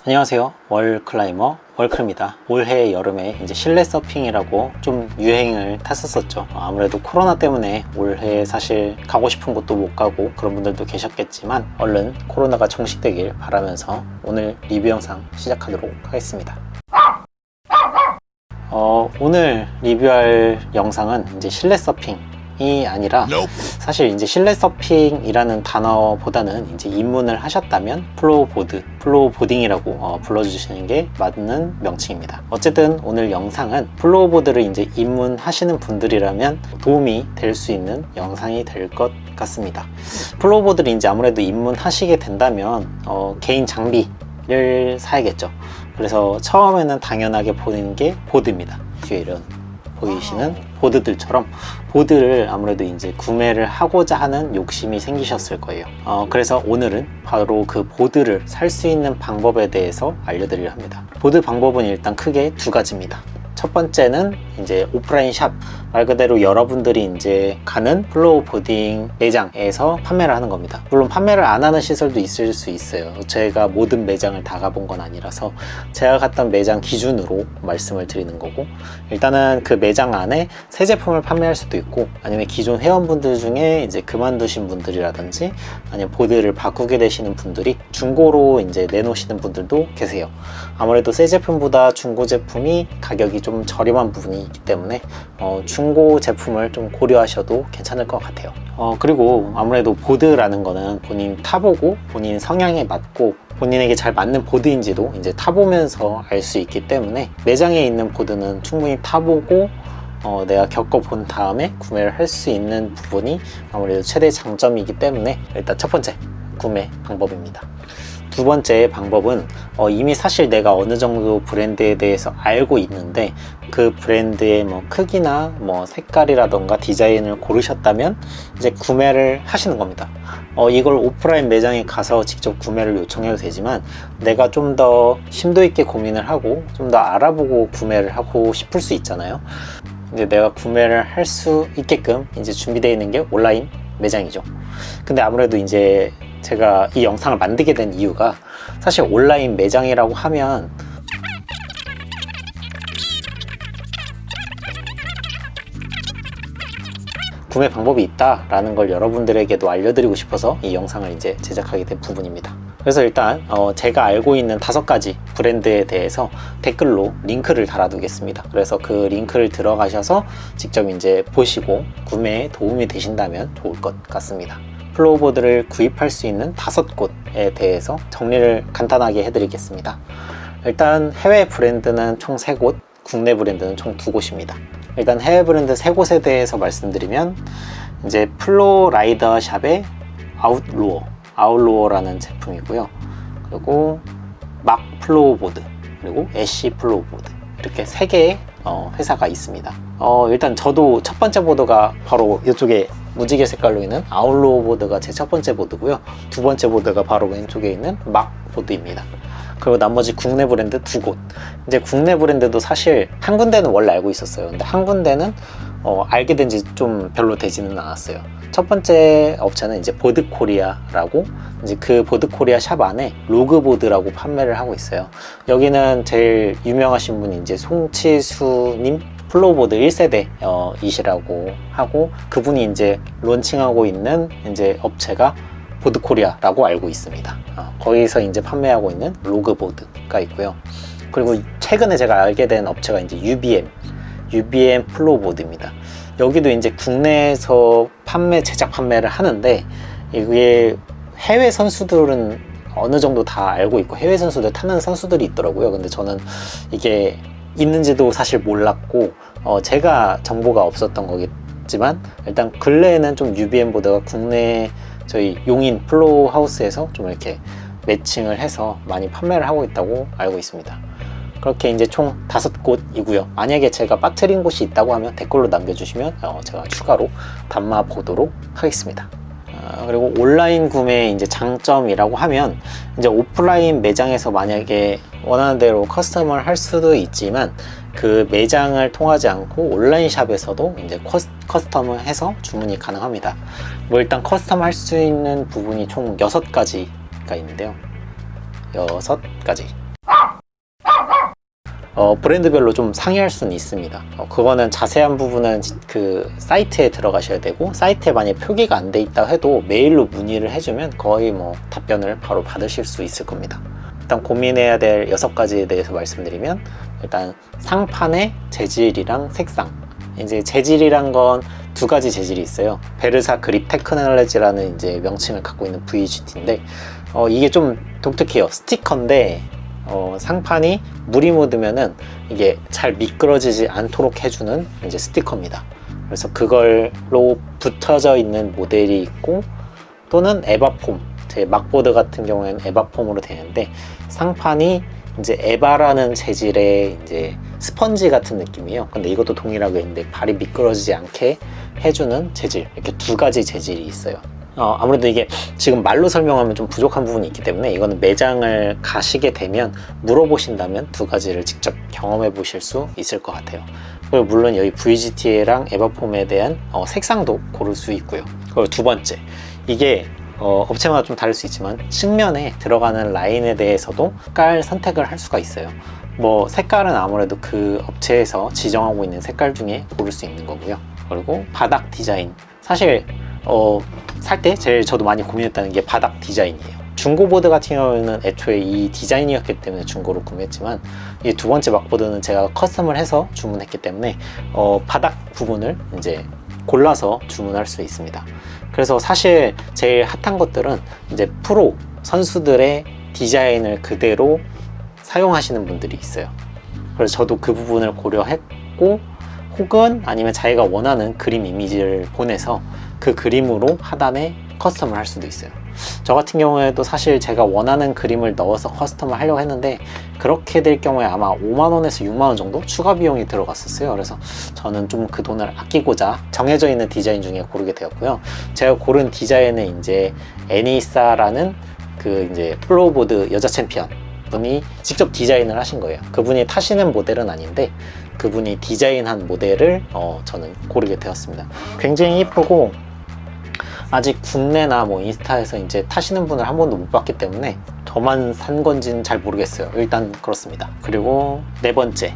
안녕하세요. 월클라이머 월클입니다. 올해 여름에 이제 실내 서핑이라고 좀 유행을 탔었었죠. 아무래도 코로나 때문에 올해 사실 가고 싶은 곳도 못 가고 그런 분들도 계셨겠지만 얼른 코로나가 종식되길 바라면서 오늘 리뷰 영상 시작하도록 하겠습니다. 오늘 리뷰할 영상은 이제 실내 서핑이 아니라 사실 이제 실내 서핑이라는 단어보다는 이제 입문을 하셨다면 플로우보딩이라고 불러주시는 게 맞는 명칭입니다. 어쨌든 오늘 영상은 플로우보드를 이제 입문하시는 분들이라면 도움이 될 수 있는 영상이 될 것 같습니다. 플로우보드를 이제 아무래도 입문하시게 된다면 개인 장비를 사야겠죠. 그래서 처음에는 당연하게 보는 게 보드입니다. 뒤에 이런 보이시는 보드들처럼 보드를 아무래도 이제 구매를 하고자 하는 욕심이 생기셨을 거예요. 그래서 오늘은 바로 그 보드를 살 수 있는 방법에 대해서 알려드리려 합니다. 보드 방법은 일단 크게 두 가지입니다. 첫 번째는 이제 오프라인 샵, 말 그대로 여러분들이 이제 가는 플로우보딩 매장에서 판매를 하는 겁니다. 물론 판매를 안 하는 시설도 있을 수 있어요. 제가 모든 매장을 다 가본 건 아니라서 제가 갔던 매장 기준으로 말씀을 드리는 거고, 일단은 그 매장 안에 새 제품을 판매할 수도 있고, 아니면 기존 회원분들 중에 이제 그만두신 분들이라든지 아니면 보드를 바꾸게 되시는 분들이 중고로 이제 내놓으시는 분들도 계세요. 아무래도 새 제품보다 중고 제품이 가격이 좀 저렴한 부분이 있기 때문에 중고 제품을 좀 고려하셔도 괜찮을 것 같아요. 그리고 아무래도 보드라는 거는 본인 타보고 본인 성향에 맞고 본인에게 잘 맞는 보드인지도 이제 타보면서 알 수 있기 때문에 매장에 있는 보드는 충분히 타보고 내가 겪어본 다음에 구매를 할 수 있는 부분이 아무래도 최대 장점이기 때문에 일단 첫 번째 구매 방법입니다. 두 번째 방법은 이미 사실 내가 어느 정도 브랜드에 대해서 알고 있는데 그 브랜드의 뭐 크기나 뭐 색깔이라던가 디자인을 고르셨다면 이제 구매를 하시는 겁니다. 이걸 오프라인 매장에 가서 직접 구매를 요청해도 되지만 내가 좀 더 심도 있게 고민을 하고 좀 더 알아보고 구매를 하고 싶을 수 있잖아요. 이제 내가 구매를 할 수 있게끔 이제 준비되어 있는 게 온라인 매장이죠. 근데 아무래도 이제 제가 이 영상을 만들게 된 이유가 사실 온라인 매장이라고 하면 구매 방법이 있다라는 걸 여러분들에게도 알려드리고 싶어서 이 영상을 이제 제작하게 된 부분입니다. 그래서 일단 제가 알고 있는 5가지 브랜드에 대해서 댓글로 링크를 달아두겠습니다. 그래서 그 링크를 들어가셔서 직접 이제 보시고 구매에 도움이 되신다면 좋을 것 같습니다. 플로우보드를 구입할 수 있는 5곳에 대해서 정리를 간단하게 해드리겠습니다. 일단 해외 브랜드는 총 3곳, 국내 브랜드는 총 2곳입니다. 일단 해외 브랜드 3곳에 대해서 말씀드리면 이제 플로라이더 샵의 아웃로어라는 제품이고요. 그리고 막 플로우보드, 그리고 애쉬 플로우보드, 이렇게 3개의 회사가 있습니다. 일단 저도 첫 번째 보드가 바로 이쪽에 무지개 색깔로 있는 아웃로어 보드가 제 첫 번째 보드고요. 두 번째 보드가 바로 왼쪽에 있는 막 보드입니다. 그리고 나머지 국내 브랜드 2곳. 이제 국내 브랜드도 사실 한 군데는 원래 알고 있었어요. 근데 한 군데는 알게 된 지 좀 별로 되지는 않았어요. 첫 번째 업체는 이제 보드코리아라고, 이제 그 보드코리아 샵 안에 로그보드라고 판매를 하고 있어요. 여기는 제일 유명하신 분이 이제 송치수님 플로우보드 1세대 하고, 그분이 이제 론칭하고 있는 이제 업체가 보드코리아라고 알고 있습니다. 거기서 이제 판매하고 있는 로그보드가 있고요. 그리고 최근에 제가 알게 된 업체가 이제 UBM 플로우보드입니다. 여기도 이제 국내에서 제작 판매를 하는데, 이게 해외 선수들은 어느 정도 다 알고 있고 해외 선수들 타는 선수들이 있더라고요. 근데 저는 이게 있는지도 사실 몰랐고 제가 정보가 없었던 거겠지만, 일단 근래에는 좀 UBM 보드가 국내 저희 용인 플로우 하우스에서 좀 이렇게 매칭을 해서 많이 판매를 하고 있다고 알고 있습니다. 그렇게 이제 총 5곳이고요. 만약에 제가 빠뜨린 곳이 있다고 하면 댓글로 남겨주시면 제가 추가로 담아 보도록 하겠습니다. 그리고 온라인 구매의 이제 장점이라고 하면 이제 오프라인 매장에서 만약에 원하는 대로 커스텀을 할 수도 있지만 그 매장을 통하지 않고 온라인 샵에서도 이제 커스텀을 해서 주문이 가능합니다. 뭐 일단 커스텀 할 수 있는 부분이 총 6가지가 있는데요. 6가지. 브랜드별로 좀 상이할 수는 있습니다. 그거는 자세한 부분은 그 사이트에 들어가셔야 되고, 사이트에 만약에 표기가 안 돼 있다 해도 메일로 문의를 해주면 거의 뭐 답변을 바로 받으실 수 있을 겁니다. 일단 고민해야 될 6가지에 대해서 말씀드리면, 일단 상판의 재질이랑 색상. 이제 재질이란 건 2가지 재질이 있어요. 베르사 그립 테크놀로지라는 이제 명칭을 갖고 있는 VGT인데, 이게 좀 독특해요. 스티커인데 상판이 물이 묻으면은 이게 잘 미끄러지지 않도록 해주는 이제 스티커입니다. 그래서 그걸로 붙어져 있는 모델이 있고, 또는 에바폼, 제 막보드 같은 경우에는 에바폼으로 되는데, 상판이 이제 에바라는 재질의 이제 스펀지 같은 느낌이에요. 근데 이것도 동일하게 있는데 발이 미끄러지지 않게 해주는 재질, 이렇게 2가지 재질이 있어요. 아무래도 이게 지금 말로 설명하면 좀 부족한 부분이 있기 때문에, 이거는 매장을 가시게 되면 물어보신다면 2가지를 직접 경험해 보실 수 있을 것 같아요. 그리고 물론 여기 VGT랑 에바폼에 대한 색상도 고를 수 있고요. 그리고 2번째, 이게 업체마다 좀 다를 수 있지만 측면에 들어가는 라인에 대해서도 색깔 선택을 할 수가 있어요. 뭐 색깔은 아무래도 그 업체에서 지정하고 있는 색깔 중에 고를 수 있는 거고요. 그리고 바닥 디자인, 사실 살 때 제일 저도 많이 고민했다는 게 바닥 디자인이에요. 중고 보드 같은 경우에는 애초에 이 디자인이었기 때문에 중고로 구매했지만, 이 2번째 막보드는 제가 커스텀을 해서 주문했기 때문에 바닥 부분을 이제 골라서 주문할 수 있습니다. 그래서 사실 제일 핫한 것들은 이제 프로 선수들의 디자인을 그대로 사용하시는 분들이 있어요. 그래서 저도 그 부분을 고려했고, 혹은 아니면 자기가 원하는 그림 이미지를 보내서 그 그림으로 하단에 커스텀을 할 수도 있어요. 저 같은 경우에도 사실 제가 원하는 그림을 넣어서 커스텀을 하려고 했는데, 그렇게 될 경우에 아마 5만원에서 6만원 정도 추가 비용이 들어갔었어요. 그래서 저는 좀 그 돈을 아끼고자 정해져 있는 디자인 중에 고르게 되었고요. 제가 고른 디자인은 이제 애니사라는 그 이제 플로어보드 여자 챔피언 분이 직접 디자인을 하신 거예요. 그분이 타시는 모델은 아닌데, 그분이 디자인한 모델을 저는 고르게 되었습니다. 굉장히 예쁘고, 아직 국내나 뭐 인스타에서 이제 타시는 분을 한 번도 못 봤기 때문에 저만 산 건지는 잘 모르겠어요. 일단 그렇습니다. 그리고 4번째,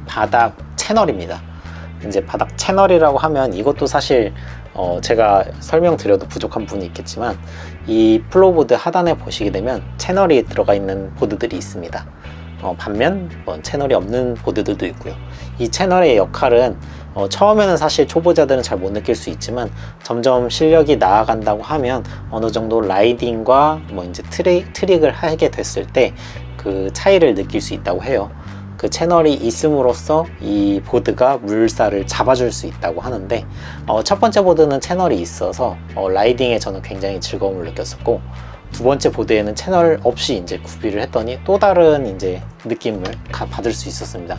바닥 채널입니다. 이제 바닥 채널이라고 하면 이것도 사실 제가 설명드려도 부족한 부분이 있겠지만, 이 플로어보드 하단에 보시게 되면 채널이 들어가 있는 보드들이 있습니다. 반면 채널이 없는 보드들도 있고요. 이 채널의 역할은 처음에는 사실 초보자들은 잘 못 느낄 수 있지만, 점점 실력이 나아간다고 하면 어느 정도 라이딩과 뭐 이제 트릭을 하게 됐을 때 그 차이를 느낄 수 있다고 해요. 그 채널이 있음으로써 이 보드가 물살을 잡아줄 수 있다고 하는데, 첫 번째 보드는 채널이 있어서 라이딩에 저는 굉장히 즐거움을 느꼈었고, 2번째 보드에는 채널 없이 이제 구비를 했더니 또 다른 이제 느낌을 받을 수 있었습니다.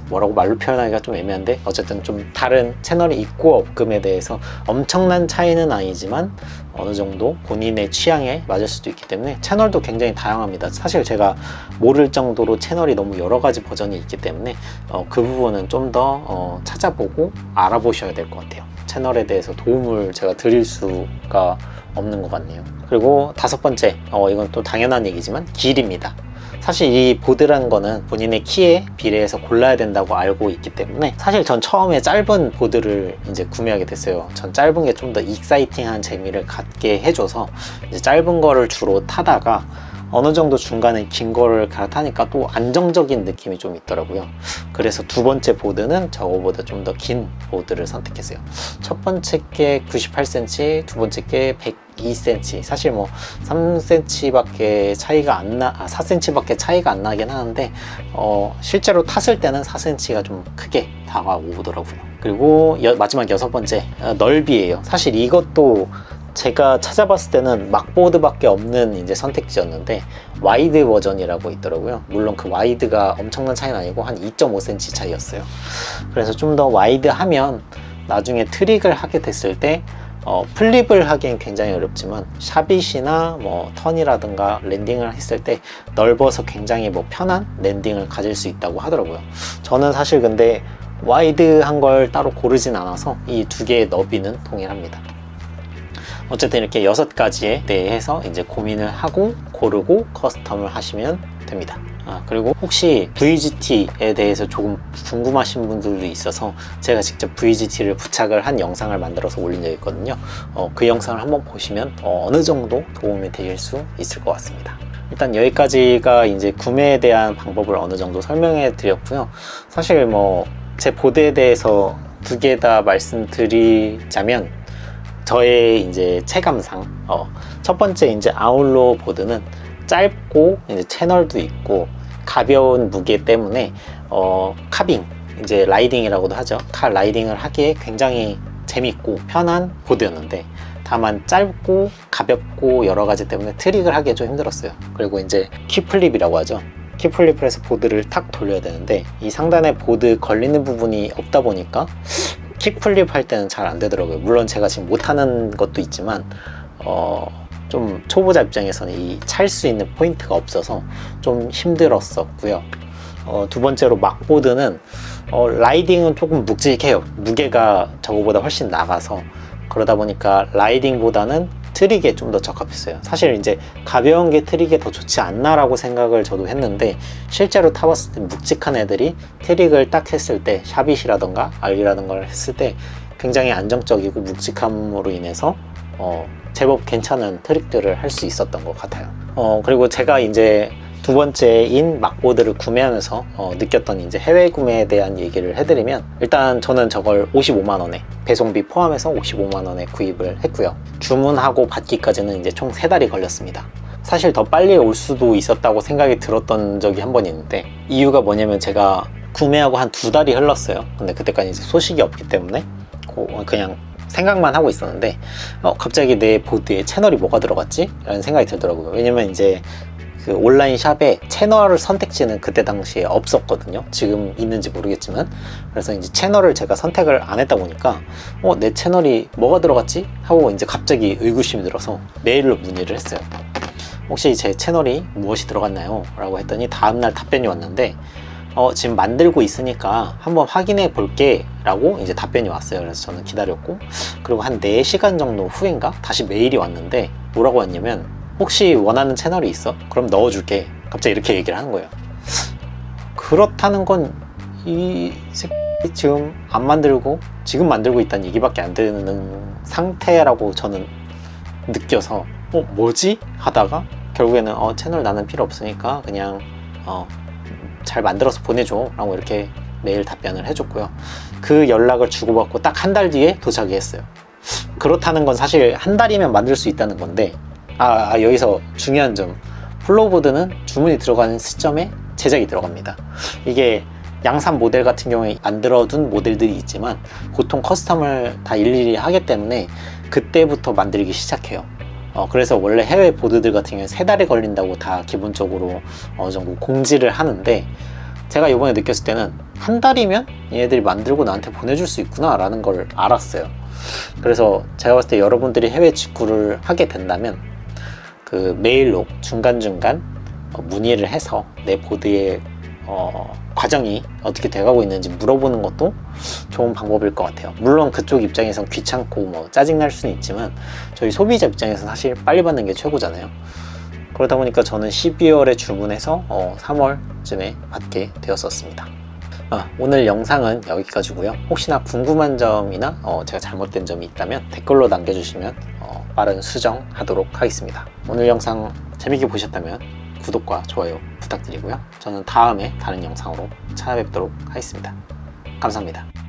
뭐라고 말로 표현하기가 좀 애매한데, 어쨌든 좀 다른 채널이 있고 없음에 대해서 엄청난 차이는 아니지만 어느 정도 본인의 취향에 맞을 수도 있기 때문에 채널도 굉장히 다양합니다. 사실 제가 모를 정도로 채널이 너무 여러 가지 버전이 있기 때문에 그 부분은 좀 더 찾아보고 알아보셔야 될 것 같아요. 채널에 대해서 도움을 제가 드릴 수가 없는 것 같네요. 그리고 5번째, 이건 또 당연한 얘기지만 길입니다. 사실 이 보드라는 거는 본인의 키에 비례해서 골라야 된다고 알고 있기 때문에, 사실 전 처음에 짧은 보드를 이제 구매하게 됐어요. 전 짧은 게 좀 더 익사이팅한 재미를 갖게 해줘서 이제 짧은 거를 주로 타다가 어느 정도 중간에 긴 거를 갈아타니까 또 안정적인 느낌이 좀 있더라고요. 그래서 2번째 보드는 저거보다 좀 더 긴 보드를 선택했어요. 첫 번째 게 98cm, 2번째 게 102cm. 사실 뭐 3cm밖에 차이가 안 4cm밖에 차이가 안 나긴 하는데, 실제로 탔을 때는 4cm가 좀 크게 다가오더라고요. 그리고 마지막 6번째, 넓이에요. 사실 이것도 제가 찾아봤을 때는 막보드밖에 없는 이제 선택지였는데, 와이드 버전이라고 있더라고요. 물론 그 와이드가 엄청난 차이는 아니고 한 2.5cm 차이였어요. 그래서 좀 더 와이드 하면 나중에 트릭을 하게 됐을 때 플립을 하기엔 굉장히 어렵지만, 샤빗이나 뭐 턴이라든가 랜딩을 했을 때 넓어서 굉장히 뭐 편한 랜딩을 가질 수 있다고 하더라고요. 저는 사실 근데 와이드한 걸 따로 고르진 않아서 이 2개의 너비는 동일합니다. 어쨌든 이렇게 6가지에 대해서 이제 고민을 하고 고르고 커스텀을 하시면 됩니다. 그리고 혹시 VGT에 대해서 조금 궁금하신 분들도 있어서 제가 직접 VGT를 부착을 한 영상을 만들어서 올린 적이 있거든요. 그 영상을 한번 보시면 어느 정도 도움이 되실 수 있을 것 같습니다. 일단 여기까지가 이제 구매에 대한 방법을 어느 정도 설명해 드렸고요. 사실 뭐 제 보드에 대해서 두 개 다 말씀드리자면 저의 이제 체감상 첫 번째 이제 아울러 보드는 짧고 이제 채널도 있고 가벼운 무게 때문에 카빙 이제 라이딩이라고도 하죠. 카 라이딩을 하기에 굉장히 재밌고 편한 보드였는데 다만 짧고 가볍고 여러 가지 때문에 트릭을 하기에 좀 힘들었어요. 그리고 이제 키플립이라고 하죠. 키플립을 해서 보드를 탁 돌려야 되는데 이 상단에 보드 걸리는 부분이 없다 보니까 킥플립 할 때는 잘 안 되더라고요. 물론 제가 지금 못하는 것도 있지만 좀 초보자 입장에서는 이 찰 수 있는 포인트가 없어서 좀 힘들었었고요. 두 번째로 막보드는 라이딩은 조금 묵직해요. 무게가 저거보다 훨씬 나가서 그러다 보니까 라이딩보다는 트릭에 좀 더 적합했어요. 사실 이제 가벼운 게 트릭에 더 좋지 않나라고 생각을 저도 했는데 실제로 타봤을 때 묵직한 애들이 트릭을 딱 했을 때 샤빗이라던가 알리라던가를 했을 때 굉장히 안정적이고 묵직함으로 인해서 제법 괜찮은 트릭들을 할 수 있었던 것 같아요. 그리고 제가 이제 두 번째인 막보드를 구매하면서 느꼈던 이제 해외 구매에 대한 얘기를 해드리면 일단 저는 저걸 55만원에 배송비 포함해서 55만원에 구입을 했고요. 주문하고 받기까지는 이제 총 3달이 걸렸습니다. 사실 더 빨리 올 수도 있었다고 생각이 들었던 적이 한 번 있는데 이유가 뭐냐면 제가 구매하고 한 2달이 흘렀어요. 근데 그때까지 이제 소식이 없기 때문에 그냥 생각만 하고 있었는데 갑자기 내 보드에 채널이 뭐가 들어갔지? 라는 생각이 들더라고요. 왜냐면 이제 그 온라인 샵에 채널 선택지는 그때 당시에 없었거든요. 지금 있는지 모르겠지만. 그래서 이제 채널을 제가 선택을 안 했다 보니까 내 채널이 뭐가 들어갔지? 하고 이제 갑자기 의구심이 들어서 메일로 문의를 했어요. 혹시 제 채널이 무엇이 들어갔나요? 라고 했더니 다음날 답변이 왔는데 지금 만들고 있으니까 한번 확인해 볼게 라고 이제 답변이 왔어요. 그래서 저는 기다렸고 그리고 한 4시간 정도 후인가 다시 메일이 왔는데 뭐라고 했냐면 혹시 원하는 채널이 있어? 그럼 넣어줄게. 갑자기 이렇게 얘기를 하는 거예요. 그렇다는 건 이 새끼 지금 안 만들고 지금 만들고 있다는 얘기밖에 안 되는 상태라고 저는 느껴서 뭐지? 하다가 결국에는 채널 나는 필요 없으니까 그냥 잘 만들어서 보내줘 라고 이렇게 메일 답변을 해줬고요. 그 연락을 주고받고 딱 한 달 뒤에 도착이 했어요. 그렇다는 건 사실 한 달이면 만들 수 있다는 건데 여기서 중요한 점, 플로우보드는 주문이 들어가는 시점에 제작이 들어갑니다. 이게 양산 모델 같은 경우에 만들어둔 모델들이 있지만 보통 커스텀을 다 일일이 하기 때문에 그때부터 만들기 시작해요. 그래서 원래 해외 보드들 같은 경우에 3달이 걸린다고 다 기본적으로 어느 정도 공지를 하는데 제가 이번에 느꼈을 때는 한 달이면 얘네들이 만들고 나한테 보내줄 수 있구나 라는 걸 알았어요. 그래서 제가 봤을 때 여러분들이 해외 직구를 하게 된다면 그 메일로 중간중간 문의를 해서 내 보드의 과정이 어떻게 돼가고 있는지 물어보는 것도 좋은 방법일 것 같아요. 물론 그쪽 입장에선 귀찮고 뭐 짜증날 수는 있지만 저희 소비자 입장에서는 사실 빨리 받는 게 최고잖아요. 그러다 보니까 저는 12월에 주문해서 3월쯤에 받게 되었었습니다. 오늘 영상은 여기까지고요. 혹시나 궁금한 점이나 제가 잘못된 점이 있다면 댓글로 남겨주시면 빠른 수정하도록 하겠습니다. 오늘 영상 재밌게 보셨다면 구독과 좋아요 부탁드리고요. 저는 다음에 다른 영상으로 찾아뵙도록 하겠습니다. 감사합니다.